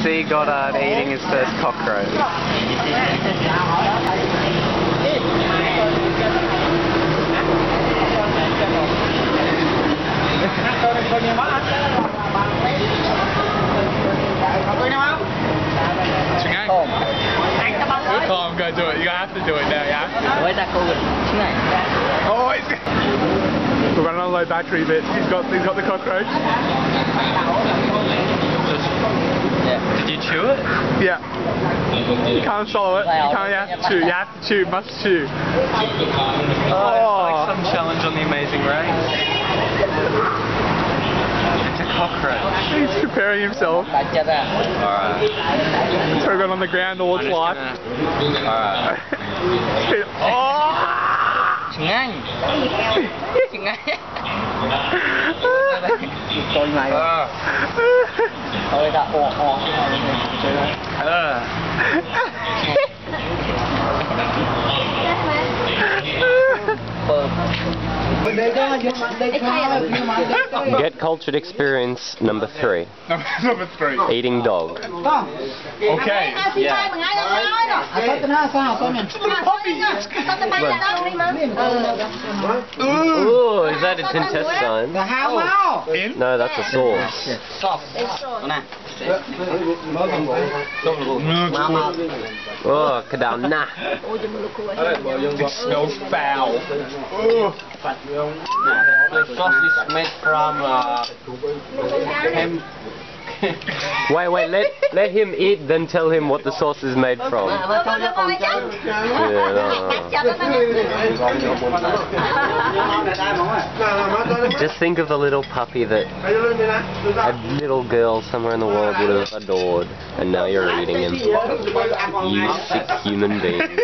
see Goddard eating his first cockroach. Oh, I'm gonna do it. You have to do it now, yeah? Oh, we're running on low battery, but he's got the cockroach. Did you chew it? Yeah. You can't swallow it. You can't. You have to chew. You have to chew. Must chew. Oh, like some challenge on The Amazing Race. It's a cockroach. He's preparing himself. Alright. So we're going on the ground all its life. Alright. Oh! Get cultured experience number 3. Number 3. Eating dog. Okay. Yeah. Ooh, is that its intestine? No, that's a sauce. Oh, kadalna. It smells foul. The sauce is made from Wait, let him eat, then tell him what the sauce is made from. Just think of a little puppy that a little girl somewhere in the world would have adored, and now you're eating him. You sick human being.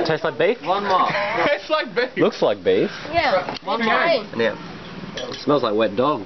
Tastes like beef? one more. Tastes like beef. Looks like beef. Yeah. One more. Yeah. It smells like wet dog.